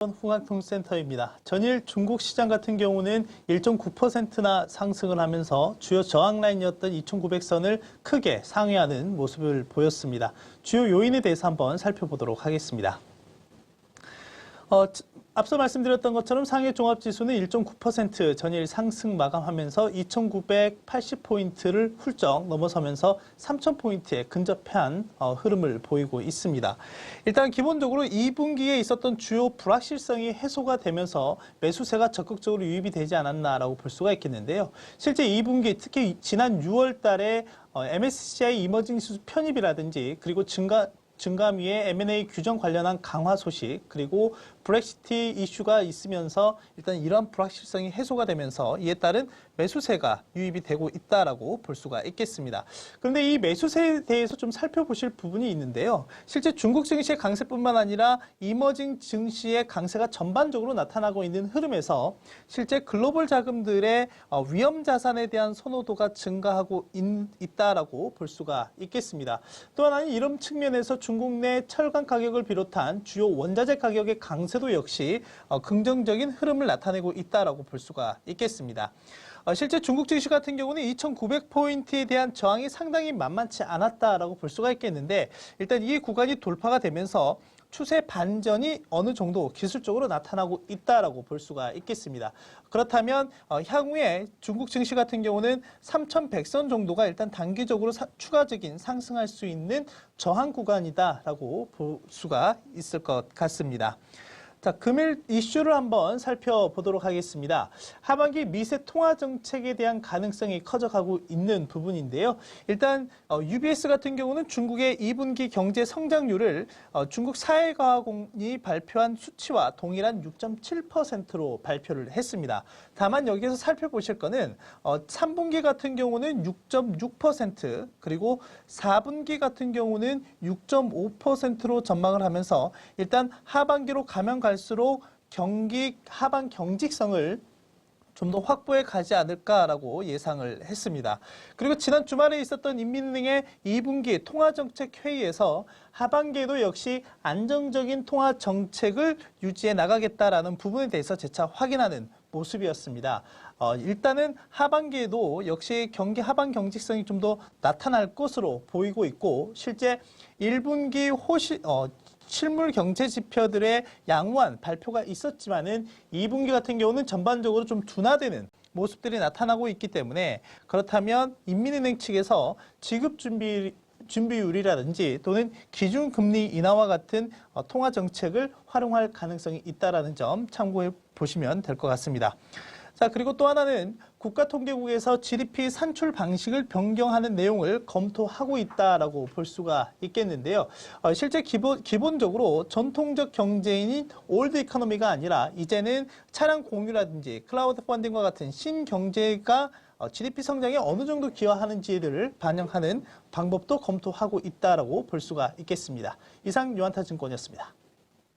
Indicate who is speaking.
Speaker 1: 후각통센터입니다. 전일 중국 시장 같은 경우는 1.9%나 상승을 하면서 주요 저항 라인이었던 2,900선을 크게 상회하는 모습을 보였습니다. 주요 요인에 대해서 한번 살펴보도록 하겠습니다. 앞서 말씀드렸던 것처럼 상해 종합지수는 1.9% 전일 상승 마감하면서 2,980포인트를 훌쩍 넘어서면서 3,000포인트에 근접한 흐름을 보이고 있습니다. 일단 기본적으로 2분기에 있었던 주요 불확실성이 해소가 되면서 매수세가 적극적으로 유입이 되지 않았나라고 볼 수가 있겠는데요. 실제 2분기 특히 지난 6월 달에 MSCI 이머징 지수 편입이라든지 그리고 증감위의 M&A 규정 관련한 강화 소식 그리고 브렉시트 이슈가 있으면서 일단 이러한 불확실성이 해소가 되면서 이에 따른 매수세가 유입이 되고 있다라고 볼 수가 있겠습니다. 그런데 이 매수세에 대해서 좀 살펴보실 부분이 있는데요. 실제 중국 증시의 강세뿐만 아니라 이머징 증시의 강세가 전반적으로 나타나고 있는 흐름에서 실제 글로벌 자금들의 위험 자산에 대한 선호도가 증가하고 있다라고 볼 수가 있겠습니다. 또 하나는 이런 측면에서 중국 내 철강 가격을 비롯한 주요 원자재 가격의 강세도 역시 긍정적인 흐름을 나타내고 있다라고 볼 수가 있겠습니다. 실제 중국 증시 같은 경우는 2,900포인트에 대한 저항이 상당히 만만치 않았다라고 볼 수가 있겠는데 일단 이 구간이 돌파가 되면서 추세 반전이 어느 정도 기술적으로 나타나고 있다라고 볼 수가 있겠습니다. 그렇다면 향후에 중국 증시 같은 경우는 3,100선 정도가 일단 단기적으로 추가적인 상승할 수 있는 저항 구간이다라고 볼 수가 있을 것 같습니다. 자, 금일 이슈를 한번 살펴보도록 하겠습니다. 하반기 미세 통화 정책에 대한 가능성이 커져가고 있는 부분인데요. 일단 UBS 같은 경우는 중국의 2분기 경제 성장률을 중국 사회과학원이 발표한 수치와 동일한 6.7%로 발표를 했습니다. 다만 여기에서 살펴보실 거는 3분기 같은 경우는 6.6% 그리고 4분기 같은 경우는 6.5%로 전망을 하면서 일단 하반기로 가면 갈수록 경기 하반 경직성을 좀 더 확보해 가지 않을까라고 예상을 했습니다. 그리고 지난 주말에 있었던 인민은행의 2분기 통화정책회의에서 하반기에도 역시 안정적인 통화정책을 유지해 나가겠다라는 부분에 대해서 재차 확인하는 모습이었습니다. 일단은 하반기에도 역시 경기 하반 경직성이 좀 더 나타날 것으로 보이고 있고 실제 1분기 실물 경제 지표들의 양호한 발표가 있었지만은 2분기 같은 경우는 전반적으로 좀 둔화되는 모습들이 나타나고 있기 때문에 그렇다면 인민은행 측에서 지급 준비율이라든지 또는 기준금리 인하와 같은 통화 정책을 활용할 가능성이 있다라는 점 참고해 보시면 될 것 같습니다. 자, 그리고 또 하나는 국가통계국에서 GDP 산출 방식을 변경하는 내용을 검토하고 있다라고 볼 수가 있겠는데요. 실제 기본적으로 전통적 경제인인 올드 이코노미가 아니라 이제는 차량 공유라든지 클라우드 펀딩과 같은 신경제가 GDP 성장에 어느 정도 기여하는지를 반영하는 방법도 검토하고 있다라고 볼 수가 있겠습니다. 이상 유한타증권이었습니다.